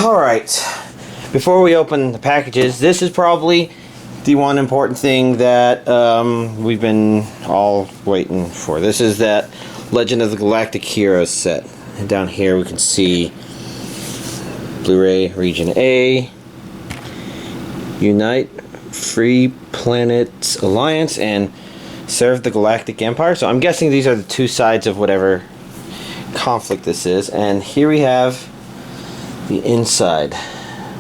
Alright, before we open the packages, this is probably the one important thing that we've been all waiting for. This is that Legend of the Galactic Heroes set. And down here we can see Blu-ray Region A, Unite, Free Planet Alliance, and Serve the Galactic Empire. So I'm guessing these are the two sides of whatever conflict this is. And here we have the inside,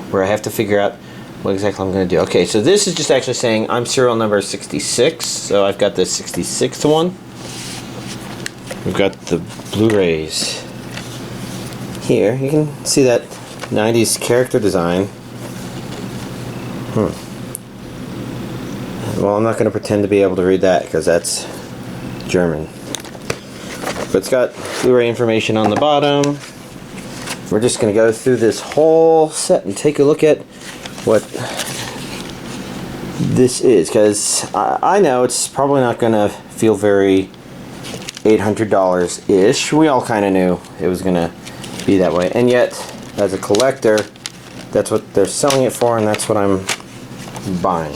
where I have to figure out what exactly I'm going to do. Okay, so this is just actually saying I'm serial number 66, so I've got the 66th one. We've got the Blu-rays here. You can see that 90s character design. Well, I'm not going to pretend to be able to read that because that's German. But it's got Blu-ray information on the bottom. We're just going to go through this whole set and take a look at what this is, because I know it's probably not going to feel very $800-ish. We all kind of knew it was going to be that way, and yet as a collector, that's what they're selling it for, and that's what I'm buying.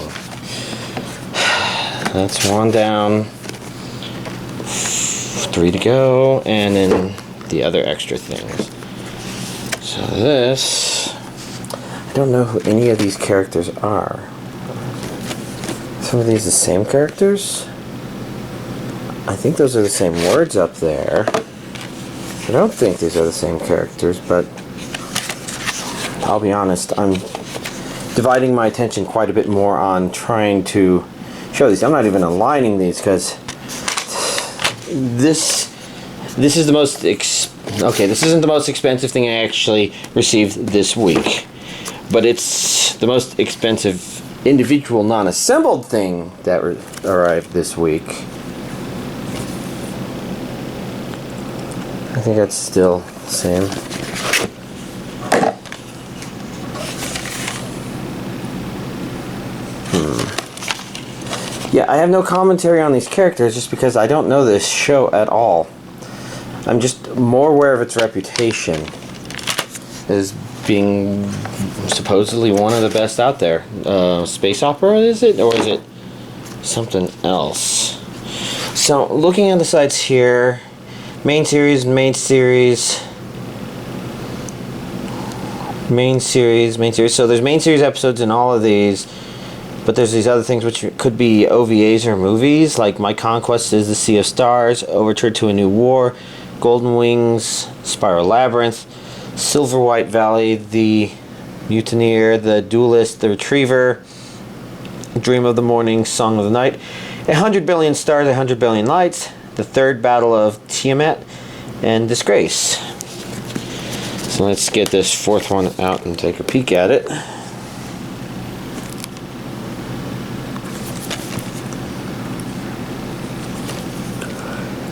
That's one down, 3 to go, and then the other extra things. So this, I don't know who any of these characters are. Some of these the same characters? I think those are the same words up there. I don't think these are the same characters, but I'll be honest, I'm dividing my attention quite a bit more on trying to show these. I'm not even aligning these because this is the most okay, this isn't the most expensive thing I actually received this week, but it's the most expensive individual non-assembled thing that arrived this week. I think that's still the same. Yeah, I have no commentary on these characters just because I don't know this show at all. I'm just more aware of its reputation as being supposedly one of the best out there. Space opera, is it? Or is it something else? So, looking at the sites here, main series. So there's main series episodes in all of these, but there's these other things which could be OVAs or movies, like My Conquest is the Sea of Stars, Overture to a New War, Golden Wings, Spiral Labyrinth, Silver White Valley, The Mutineer, The Duelist, The Retriever, Dream of the Morning, Song of the Night, 100 Billion Stars, 100 Billion Lights, The Third Battle of Tiamat, and Disgrace. So let's get this fourth one out and take a peek at it.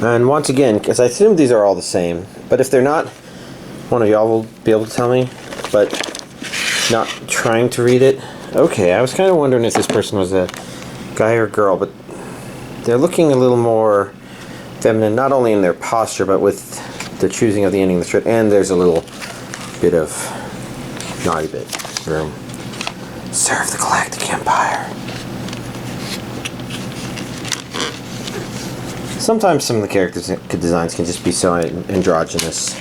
And once again, because I assume these are all the same, but if they're not, one of y'all will be able to tell me, but not trying to read it. Okay, I was kind of wondering if this person was a guy or girl, but they're looking a little more feminine, not only in their posture, but with the choosing of the ending of the shirt, and there's a little bit of naughty bit room. Serve the Galactic Empire. Sometimes some of the characters' designs can just be so androgynous.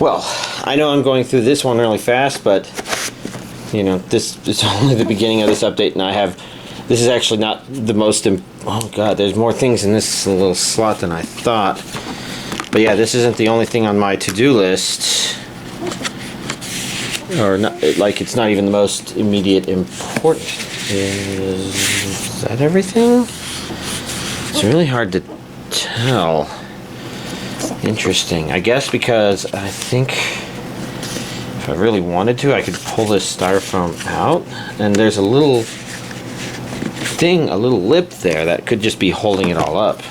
Well, I know I'm going through this one really fast, but you know, this is only the beginning of this update, and this is actually not the most oh god, there's more things in this little slot than I thought. But yeah, this isn't the only thing on my to-do list, or not, like it's not even the most immediate important. Is that everything? It's really hard to tell. Interesting. I guess because I think if I really wanted to, I could pull this styrofoam out, and there's a little thing, a little lip there that could just be holding it all up.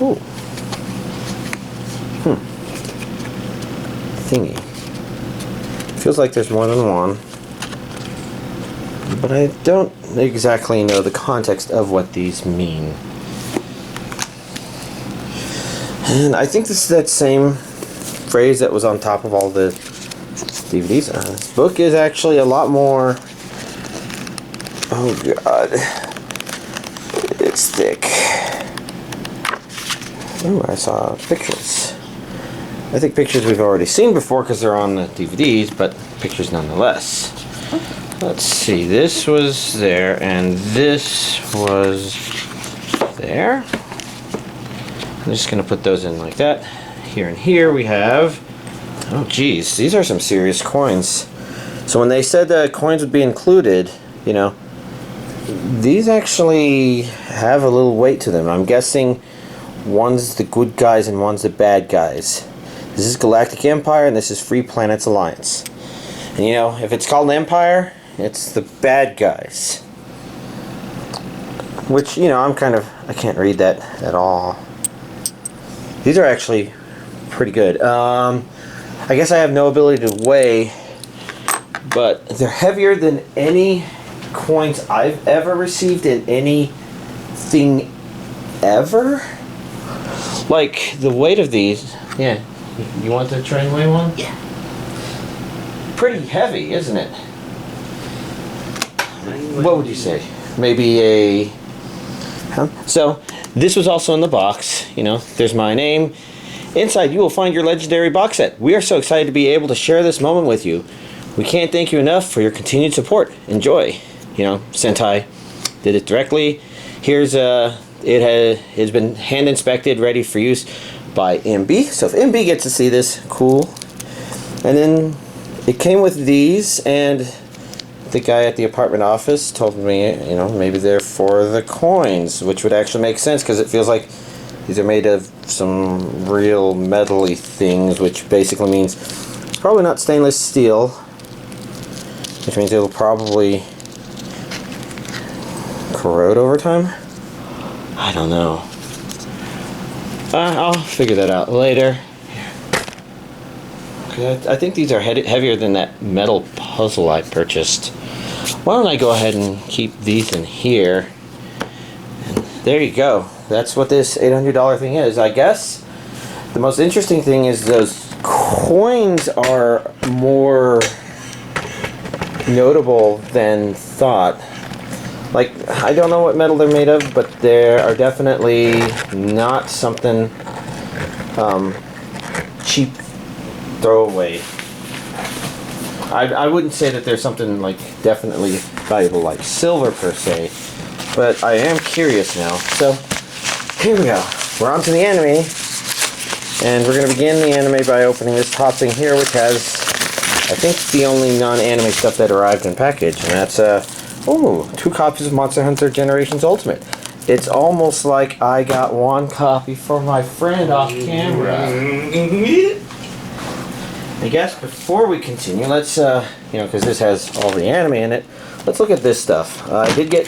Ooh. Thingy. Feels like there's more than one, but I don't exactly know the context of what these mean. And I think this is that same phrase that was on top of all the DVDs. This book is actually a lot more... Oh god. It's thick. Oh, I saw pictures. I think pictures we've already seen before because they're on the DVDs, but pictures nonetheless. Let's see, this was there, and this was there. I'm just going to put those in like that. Here and here we have... Oh geez, these are some serious coins. So when they said the coins would be included, you know, these actually have a little weight to them. I'm guessing one's the good guys and one's the bad guys. This is Galactic Empire and this is Free Planets Alliance. And you know, if it's called Empire, it's the bad guys. Which, you know, I can't read that at all. These are actually pretty good. I guess I have no ability to weigh, but they're heavier than any coins I've ever received in anything ever. Like, the weight of these, yeah. You want to try and weigh one? Yeah. Pretty heavy, isn't it? What would you say? Maybe a... Huh? So, this was also in the box. You know, there's my name. Inside, you will find your legendary box set. We are so excited to be able to share this moment with you. We can't thank you enough for your continued support. Enjoy. You know, Sentai did it directly. Here's it has been hand inspected, ready for use by MB. So if MB gets to see this, cool. And then it came with these, and the guy at the apartment office told me, you know, maybe they're for the coins, which would actually make sense because it feels like these are made of some real metal-y things, which basically means it's probably not stainless steel, which means it'll probably corrode over time. I don't know. I'll figure that out later. Okay, I think these are heavier than that metal puzzle I purchased. Why don't I go ahead and keep these in here? And there you go. That's what this $800 thing is. I guess the most interesting thing is those coins are more notable than thought. Like, I don't know what metal they're made of, but they are definitely not something cheap throwaway. I wouldn't say that there's something like definitely valuable like silver per se, but I am curious now. So here we go. We're on to the anime, and we're going to begin the anime by opening this top thing here, which has, I think, the only non-anime stuff that arrived in package, and that's 2 copies of Monster Hunter Generations Ultimate. It's almost like I got 1 copy for my friend off camera. I guess before we continue, let's, you know, because this has all the anime in it, let's look at this stuff. I did get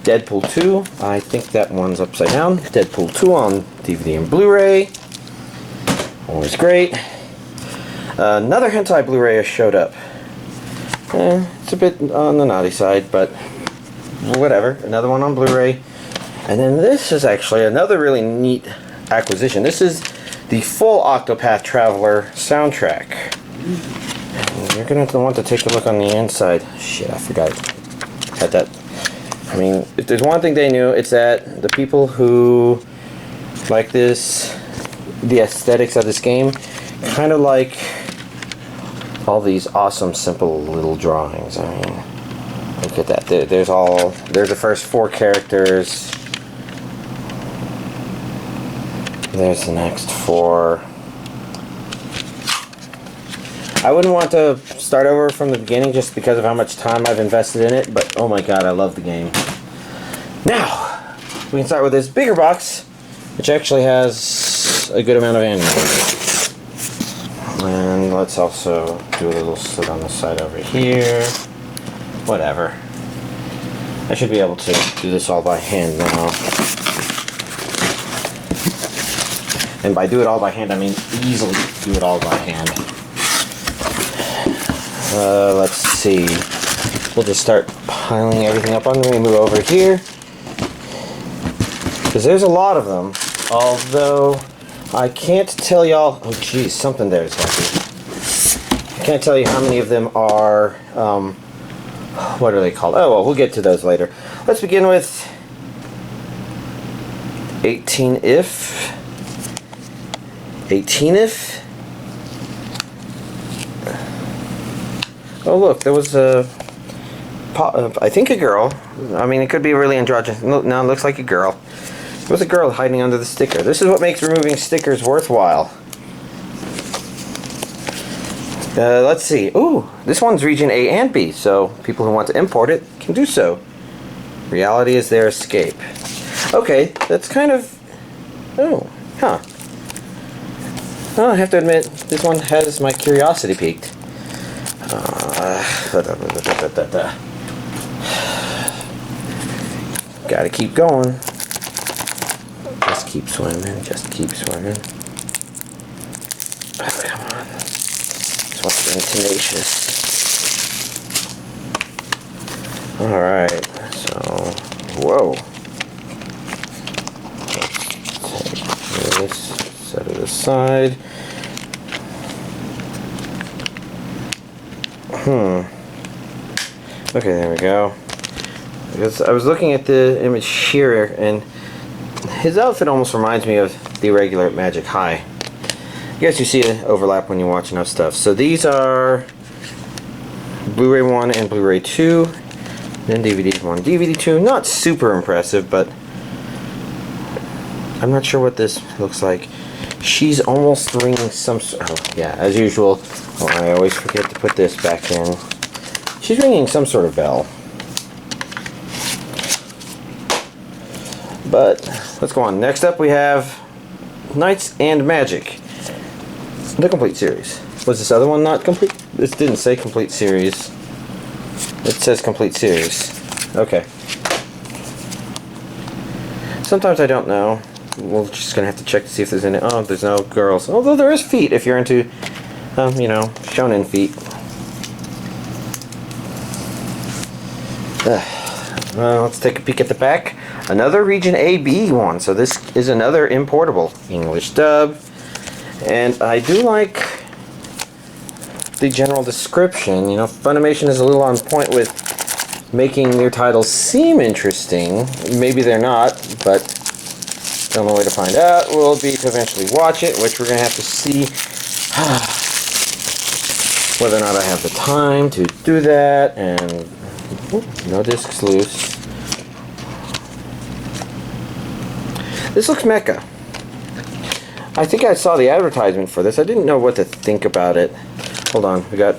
Deadpool 2. I think that one's upside down. Deadpool 2 on DVD and Blu-ray. Always great. Another Hentai Blu-ray has showed up. It's a bit on the naughty side, but whatever. Another one on Blu-ray. And then this is actually another really neat acquisition. This is the full Octopath Traveler soundtrack. And you're going to want to take a look on the inside. Shit, I forgot. Had that. I mean, if there's one thing they knew, it's that the people who like this, the aesthetics of this game, kind of like all these awesome, simple little drawings. I mean, look at that. There's the first 4 characters. There's the next 4. I wouldn't want to start over from the beginning just because of how much time I've invested in it, but oh my god, I love the game. Now, we can start with this bigger box, which actually has a good amount of anime. And let's also do a little slit on the side over here. Whatever. I should be able to do this all by hand now. And by do it all by hand, I mean easily do it all by hand. Let's see. We'll just start piling everything up. I'm going to move over here, because there's a lot of them. Although, I can't tell y'all. Oh, geez, something there is happy. I can't tell you how many of them are. What are they called? Oh, well, we'll get to those later. Let's begin with 18 if. 18 if. Oh, look, there was a. I think a girl. I mean, it could be really androgynous. No, it looks like a girl. There was a girl hiding under the sticker. This is what makes removing stickers worthwhile. Let's see. Ooh, this one's region A and B, so people who want to import it can do so. Reality is their escape. Okay, that's kind of... Oh, huh. Well, I have to admit, this one has my curiosity piqued. Gotta keep going. Just keep swimming, just keep swimming. Oh, come on. This one's been tenacious. Alright, so, whoa. Let's take this, set it aside. Okay, there we go. Because I was looking at the image here, and his outfit almost reminds me of the regular Magic High. I guess you see an overlap when you watch enough stuff. So these are Blu-ray 1 and Blu-ray 2, then DVD 1, DVD 2. Not super impressive, but I'm not sure what this looks like. She's almost ringing some... Oh, yeah, as usual. Oh, I always forget to put this back in. She's ringing some sort of bell. But let's go on. Next up we have Knights and Magic. The complete series. Was this other one not complete? This didn't say complete series. It says complete series. Okay. Sometimes I don't know. We're just gonna have to check to see if there's any. Oh, there's no girls. Although there is feet if you're into, you know, shonen feet. Let's take a peek at the back. Another region AB one. So this is another importable English dub. And I do like the general description. You know, Funimation is a little on point with making their titles seem interesting. Maybe they're not, but the only way to find out will be to eventually watch it, which we're going to have to see whether or not I have the time to do that. And no discs loose. This looks mecha. I think I saw the advertisement for this. I didn't know what to think about it. Hold on, we got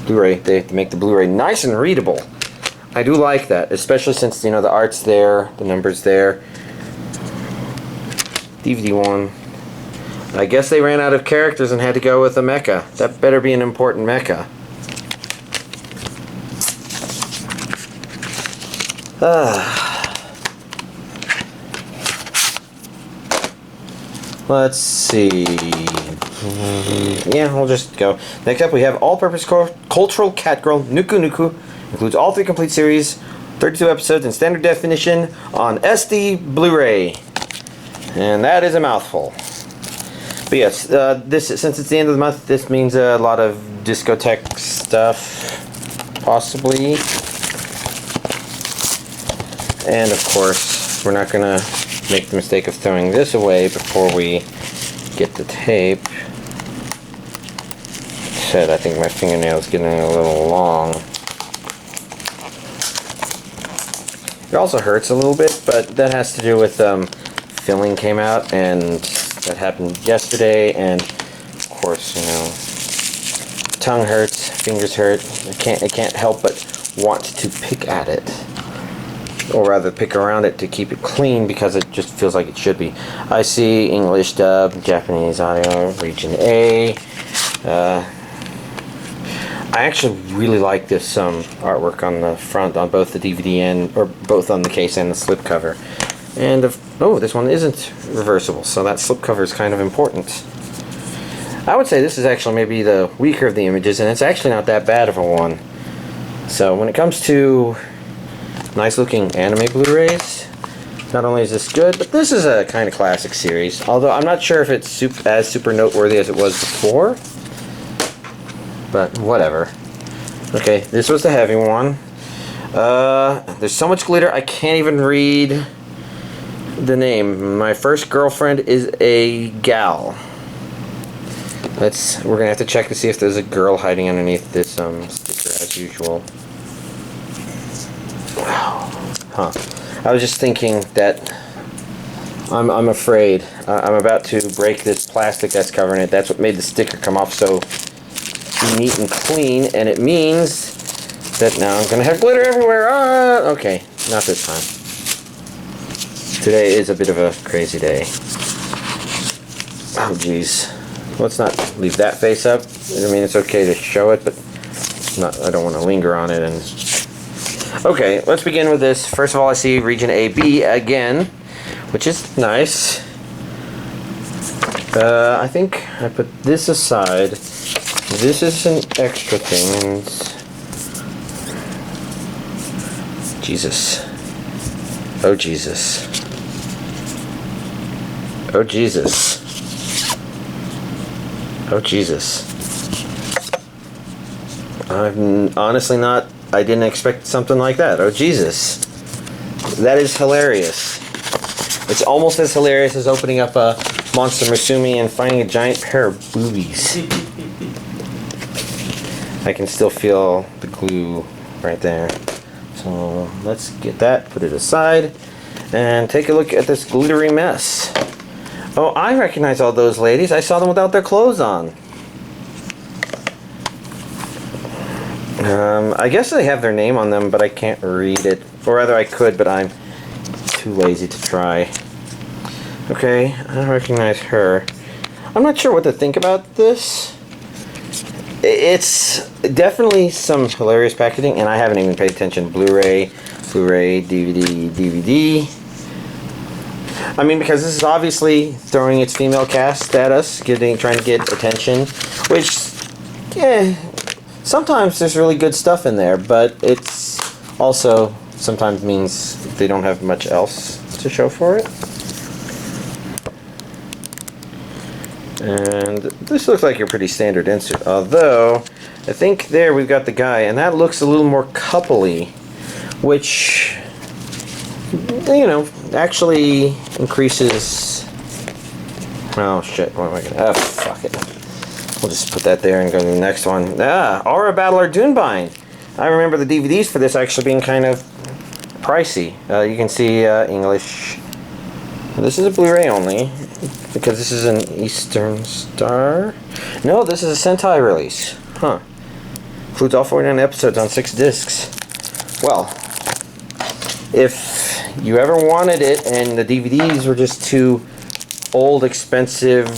Blu-ray. They have to make the Blu-ray nice and readable. I do like that, especially since, you know, the art's there, the number's there. DVD 1. I guess they ran out of characters and had to go with a mecha. That better be an important mecha. Let's see. Yeah, we'll just go. Next up, we have All-Purpose Cultural Catgirl Nuku. Includes all 3 complete series, 32 episodes in standard definition on SD Blu-ray. And that is a mouthful. But yes, since it's the end of the month, this means a lot of discotheque stuff, possibly. And of course, we're not gonna make the mistake of throwing this away before we get the tape. Said I think my fingernail's getting a little long. It also hurts a little bit, but that has to do with filling came out, and that happened yesterday. And of course, you know, tongue hurts, fingers hurt. I can't help but want to pick at it. Or rather pick around it to keep it clean because it just feels like it should be. I see English dub, Japanese audio, region A. I actually really like this artwork on the front on both the DVD or both on the case and the slipcover. And this one isn't reversible, so that slipcover is kind of important. I would say this is actually maybe the weaker of the images, and it's actually not that bad of a one. So when it comes to nice looking anime Blu-rays, Not only is this good, but this is a kind of classic series. Although I'm not sure if it's as super noteworthy as it was before. But whatever. Okay, this was the heavy one. There's so much glitter I can't even read the name. My first girlfriend is a gal. We're gonna have to check to see if there's a girl hiding underneath this sticker as usual. Huh. I was just thinking that I'm afraid I'm about to break this plastic that's covering it. That's what made the sticker come off so neat and clean, and it means that now I'm gonna have glitter everywhere. Okay, not this time. Today is a bit of a crazy day. Oh geez. Let's not leave that face up. I mean, it's okay to show it, but I don't want to linger on it. And okay, let's begin with this. First of all, I see region AB again, which is nice. I think I put this aside. This is an extra thing. And Jesus. Oh Jesus. Oh Jesus. Oh Jesus. I'm honestly not. I didn't expect something like that. Oh Jesus. That is hilarious. It's almost as hilarious as opening up a Monster Musume and finding a giant pair of boobies. I can still feel the glue right there. So let's get that, put it aside, and take a look at this glittery mess. Oh, I recognize all those ladies. I saw them without their clothes on. I guess they have their name on them, but I can't read it. Or rather, I could, but I'm too lazy to try. Okay, I recognize her. I'm not sure what to think about this. It's definitely some hilarious packaging, and I haven't even paid attention. Blu-ray, DVD, DVD. I mean, because this is obviously throwing its female cast at us, trying to get attention, which, yeah, sometimes there's really good stuff in there, but it's also sometimes means they don't have much else to show for it. And this looks like a pretty standard insert, although I think there we've got the guy, and that looks a little more coupley, which, you know, actually increases. Oh shit, what am I gonna? Oh, fuck it. We'll just put that there and go to the next one. Aura Battler Dubine. I remember the DVDs for this actually being kind of pricey. You can see English. This is a Blu-ray only, because this is an Eastern Star. No, this is a Sentai release. Huh. Includes all 49 episodes on 6 discs. Well, if you ever wanted it and the DVDs were just too old, expensive,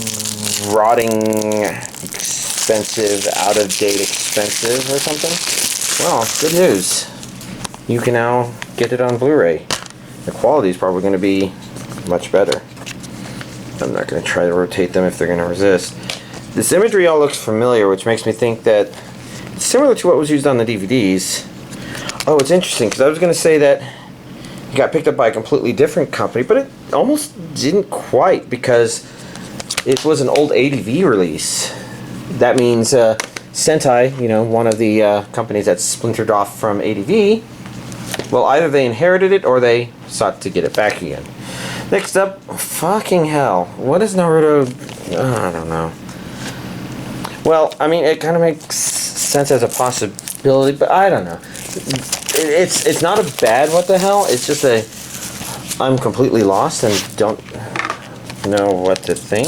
rotting, expensive, out-of-date expensive or something, well, good news. You can now get it on Blu-ray. The quality is probably going to be much better. I'm not going to try to rotate them if they're going to resist. This imagery all looks familiar, which makes me think that it's similar to what was used on the DVDs. Oh, it's interesting, because I was going to say that it got picked up by a completely different company, but it almost didn't quite, because it was an old ADV release. That means Sentai, you know, one of the companies that splintered off from ADV, well, either they inherited it or they sought to get it back again. Next up, fucking hell. What is Naruto? I don't know. Well, I mean, it kind of makes sense as a possibility, but I don't know. It's not a bad what the hell. It's just I'm completely lost and don't know what to think.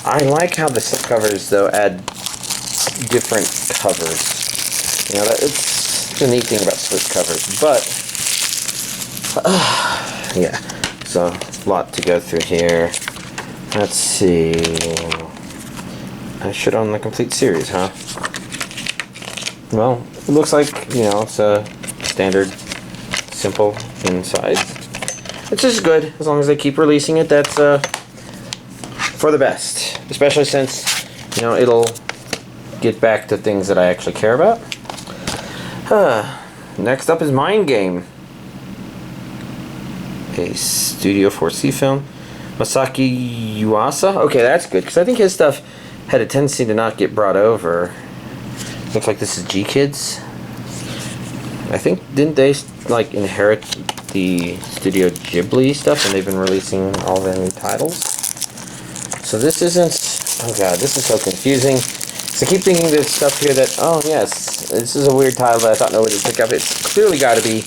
I like how the slipcovers, though, add different covers. You know, it's the neat thing about slipcovers, but yeah. So, a lot to go through here. Let's see. I should own the complete series, huh? Well, it looks like, you know, it's a standard, simple inside. It's just good. As long as they keep releasing it, that's for the best. Especially since, you know, it'll get back to things that I actually care about. Next up is Mindgame. Okay, Studio 4C film. Masaki Yuasa. Okay, that's good, because I think his stuff had a tendency to not get brought over. Looks like this is G-Kids. I think, didn't they like inherit the Studio Ghibli stuff, and they've been releasing all their new titles? So this isn't, oh god, this is so confusing. So I keep thinking there's stuff here that, oh yes, this is a weird title that I thought nobody would pick up. It's clearly got to be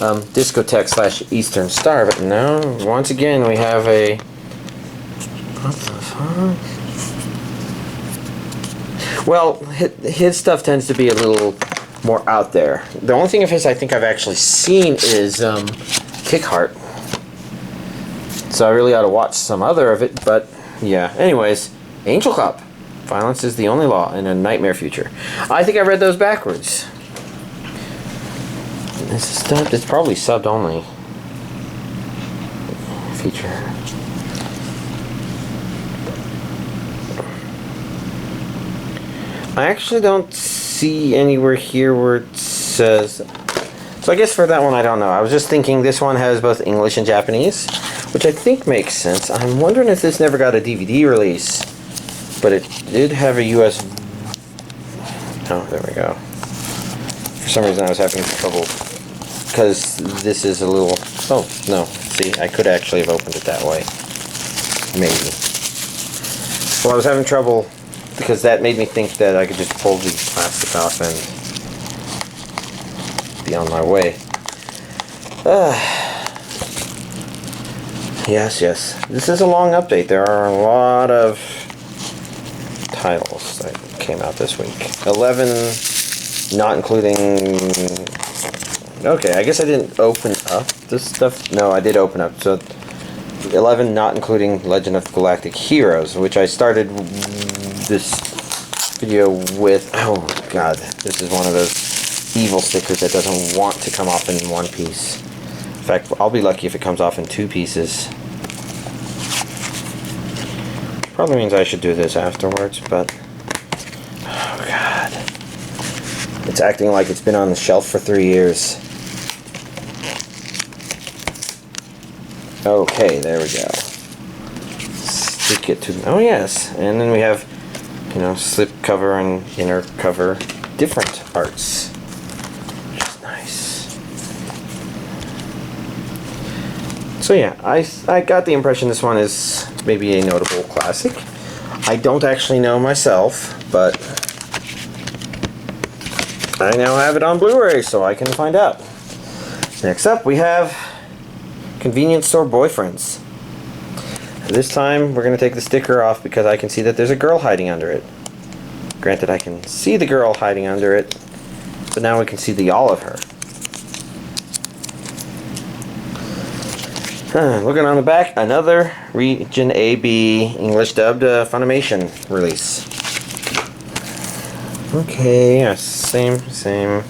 Discotheque / Eastern Star, but no, once again we have a, what the fuck? Well, his stuff tends to be a little more out there. The only thing of his I think I've actually seen is Kick Heart. So I really ought to watch some other of it, but yeah. Anyways, Angel Cop. Violence is the only law in a nightmare future. I think I read those backwards. This is dubbed. It's probably subbed only. Feature. I actually don't see anywhere here where it says. So I guess for that one I don't know. I was just thinking this one has both English and Japanese, which I think makes sense. I'm wondering if this never got a DVD release, but it did have a US. Oh, there we go. For some reason I was having trouble because this is a little. Oh no! See, I could actually have opened it that way. Maybe. Well, I was having trouble because that made me think that I could just pull the plastic off and be on my way. Yes, yes. This is a long update. There are a lot of titles that came out this week. 11, not including. Okay, I guess I didn't open up this stuff. No, I did open up. So 11, not including Legend of Galactic Heroes, which I started this video with. Oh god, this is one of those evil stickers that doesn't want to come off in one piece. In fact, I'll be lucky if it comes off in 2 pieces. Probably means I should do this afterwards, but oh god, it's acting like it's been on the shelf for 3 years. Okay, there we go. Stick it to. Oh yes, and then we have, you know, slip cover and inner cover, different arts, which is nice. So yeah, I got the impression this one is maybe a notable classic. I don't actually know myself, but I now have it on Blu-ray, so I can find out. Next up, we have Convenience Store Boyfriends. This time, we're going to take the sticker off because I can see that there's a girl hiding under it. Granted, I can see the girl hiding under it, but now we can see the all of her. Looking on the back, another Region AB English dubbed Funimation release. Okay, yeah, same.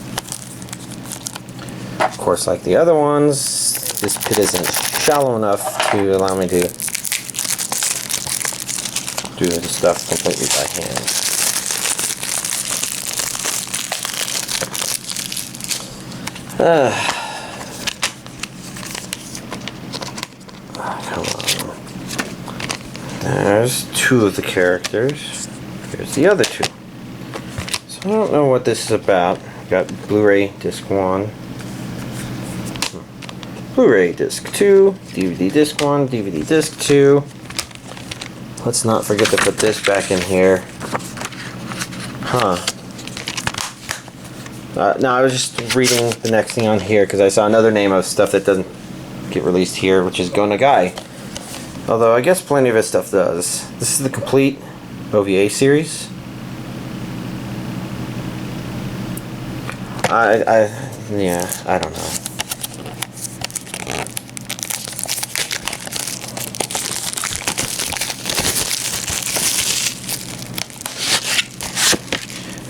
Of course, like the other ones, this pit isn't shallow enough to allow me to do the stuff completely by hand. Come on. There's 2 of the characters. Here's the other 2. So I don't know what this is about. Got Blu-ray disc 1. Blu-ray disc 2, DVD disc 1, DVD disc 2. Let's not forget to put this back in here. Huh. No, I was just reading the next thing on here because I saw another name of stuff that doesn't get released here, which is Go Nagai. Although I guess plenty of his stuff does. This is the complete OVA series. Yeah, I don't know.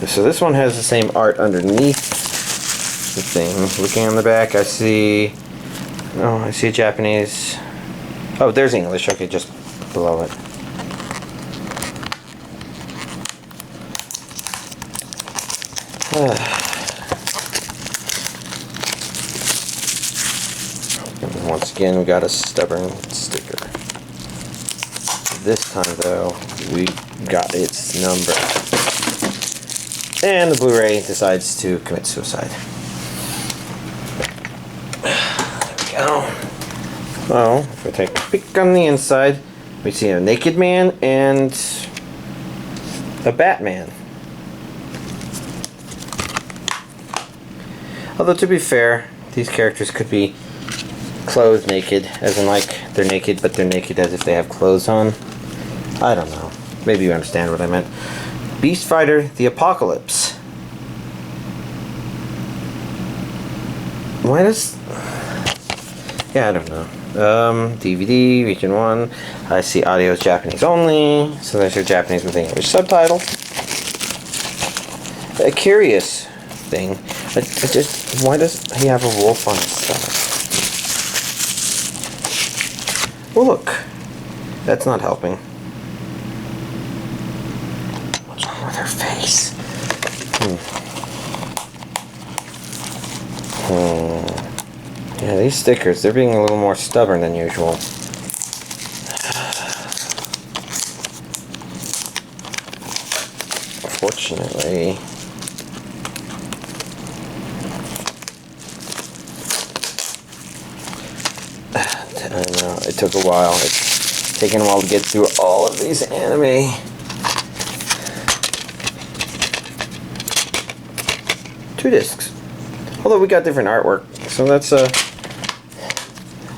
So this one has the same art underneath the thing. Looking on the back, I see. Oh, I see Japanese. Oh, there's English. Okay, just below it. once again, we got a stubborn sticker. This time, though, we got its number. And the Blu-ray decides to commit suicide. There we go. Well, if we take a peek on the inside, we see a naked man and a Batman. Although, to be fair, these characters could be clothed naked, as in like they're naked, but they're naked as if they have clothes on. I don't know. Maybe you understand what I meant. Beast Fighter: The Apocalypse. Why does... Yeah, I don't know. DVD, region 1. I see audio is Japanese only, so there's your Japanese with English subtitle. A curious thing. Why does he have a wolf on his stomach? Oh, look. That's not helping. What's wrong with her face? Yeah, these stickers, they're being a little more stubborn than usual. Fortunately... I know, it took a while. It's taken a while to get through all of these anime. Two discs. Although we got different artwork, so that's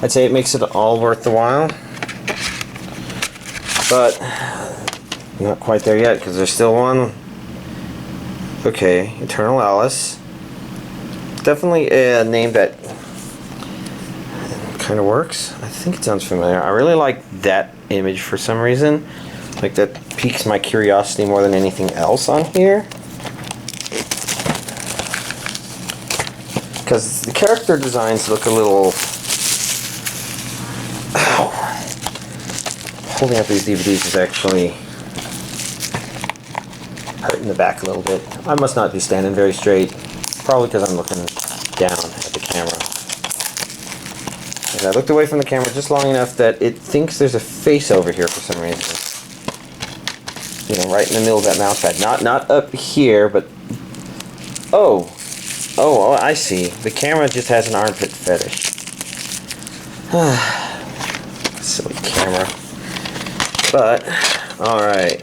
I'd say it makes it all worth the while. But not quite there yet, because there's still one. Okay, Eternal Alice. Definitely a name that kind of works. I think it sounds familiar. I really like that image for some reason. Like, that piques my curiosity more than anything else on here. Because the character designs look a little... Ow. Holding up these DVDs is actually hurting the back a little bit. I must not be standing very straight. Probably because I'm looking down at the camera. And I looked away from the camera just long enough that it thinks there's a face over here for some reason. You know, right in the middle of that mouse pad. Not up here, but... Oh, I see. The camera just has an armpit fetish. Silly camera. But, alright.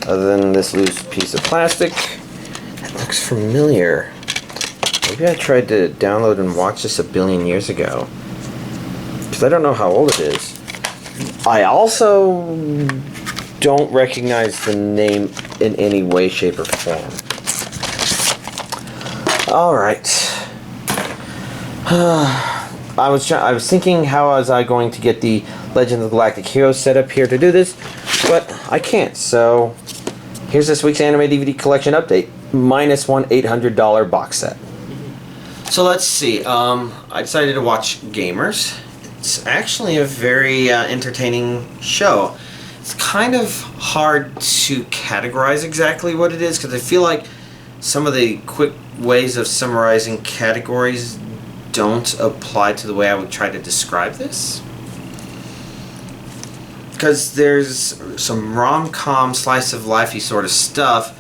Other than this loose piece of plastic, it looks familiar. Maybe I tried to download and watch this a billion years ago. Because I don't know how old it is. I also don't recognize the name in any way, shape, or form. Alright. I was thinking, how was I going to get the Legend of the Galactic Heroes set up here to do this, but I can't. So here's this week's anime DVD collection update, minus one $800 box set. So let's see. I decided to watch Gamers. It's actually a very entertaining show. It's kind of hard to categorize exactly what it is, because I feel like some of the quick ways of summarizing categories don't apply to the way I would try to describe this. Because there's some rom-com, slice-of-lifey sort of stuff,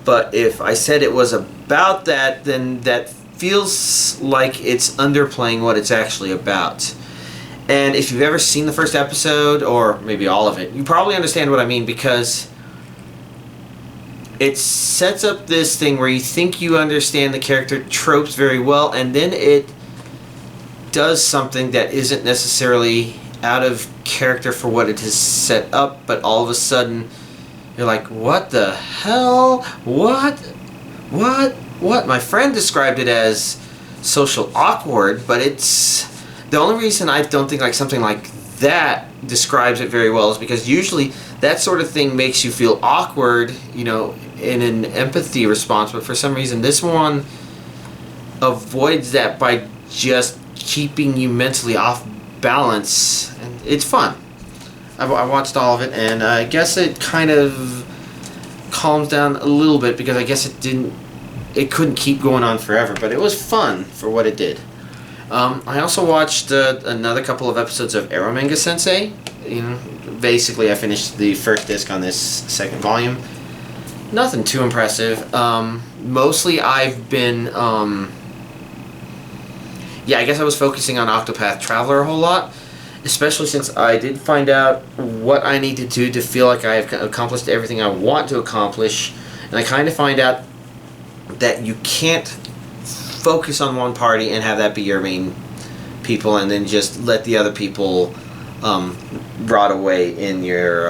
but if I said it was about that, then that feels like it's underplaying what it's actually about. And if you've ever seen the first episode, or maybe all of it, you probably understand what I mean, because it sets up this thing where you think you understand the character tropes very well, and then it does something that isn't necessarily out of character for what it has set up, but all of a sudden you're like, what the hell? What? My friend described it as social awkward, but it's... The only reason I don't think like something like that describes it very well is because usually that sort of thing makes you feel awkward, you know, in an empathy response, but for some reason this one avoids that by just keeping you mentally off balance, and it's fun. I watched all of it, and I guess it kind of calms down a little bit, because I guess it couldn't keep going on forever, but it was fun for what it did. I also watched another couple of episodes of Arrow Manga Sensei. You know, basically I finished the first disc on this second volume. Nothing too impressive. Mostly I've been, yeah, I guess I was focusing on Octopath Traveler a whole lot, especially since I did find out what I need to do to feel like I've accomplished everything I want to accomplish, and I kind of find out that you can't focus on one party and have that be your main people, and then just let the other people rot away in your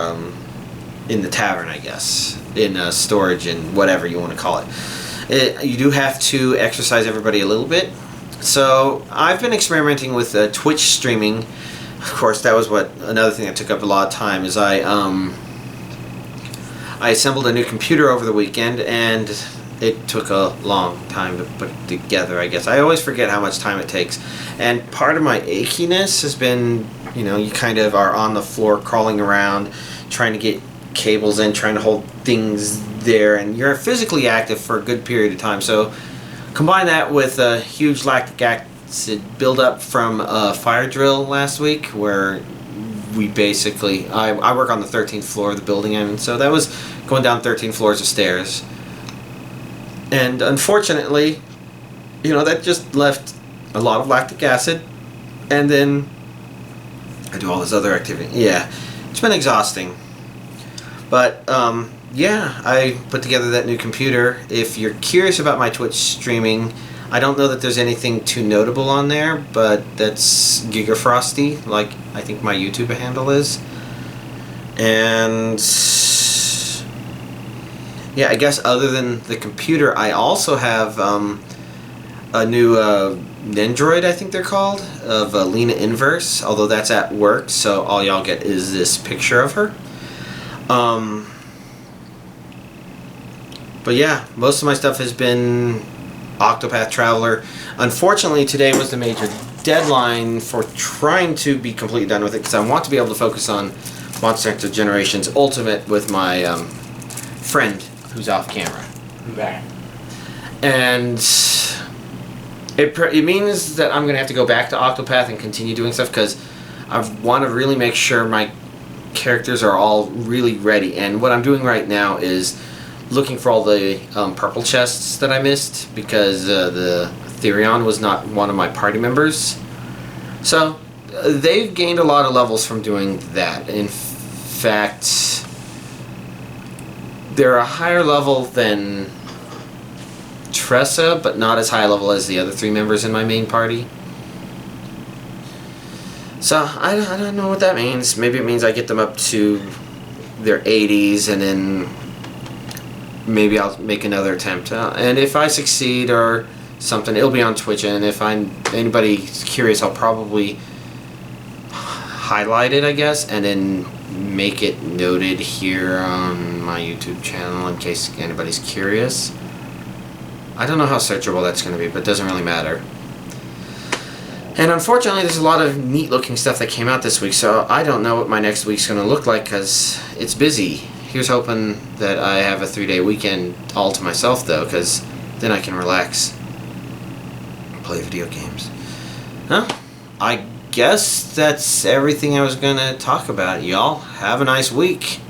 in the tavern, I guess, in storage and whatever you want to call it. You do have to exercise everybody a little bit. So I've been experimenting with Twitch streaming. Of course, that was another thing that took up a lot of time. Is I assembled a new computer over the weekend, and it took a long time to put it together, I guess. I always forget how much time it takes. And part of my achiness has been, you know, you kind of are on the floor crawling around, trying to get cables in, trying to hold things there, and you're physically active for a good period of time. So combine that with a huge lactic acid buildup from a fire drill last week, where we basically, I work on the 13th floor of the building, and so that was going down 13 floors of stairs. And unfortunately, you know, that just left a lot of lactic acid, and then I do all this other activity. Yeah, it's been exhausting. But, yeah, I put together that new computer. If you're curious about my Twitch streaming, I don't know that there's anything too notable on there, but that's Gigafrosty, like I think my YouTube handle is. And yeah, I guess other than the computer, I also have a new Nendoroid, I think they're called, of Lina Inverse, although that's at work, so all y'all get is this picture of her. But yeah, most of my stuff has been Octopath Traveler. Unfortunately, today was the major deadline for trying to be completely done with it, because I want to be able to focus on Monster Hunter Generations Ultimate with my friend who's off camera. Back. And it means that I'm going to have to go back to Octopath and continue doing stuff, because I want to really make sure my characters are all really ready. And what I'm doing right now is looking for all the purple chests that I missed, because the Therion was not one of my party members. So they've gained a lot of levels from doing that. In fact, they're a higher level than Tressa, but not as high level as the other three members in my main party. So I don't know what that means. Maybe it means I get them up to their 80s, and then maybe I'll make another attempt. And if I succeed or something, it'll be on Twitch, and if anybody's curious, I'll probably highlight it, I guess, and then make it noted here on my YouTube channel in case anybody's curious. I don't know how searchable that's going to be, but it doesn't really matter. And unfortunately, there's a lot of neat looking stuff that came out this week, so I don't know what my next week's going to look like, because it's busy. Here's hoping that I have a 3-day weekend all to myself, though, because then I can relax and play video games. Huh? I guess that's everything I was going to talk about, y'all. Have a nice week.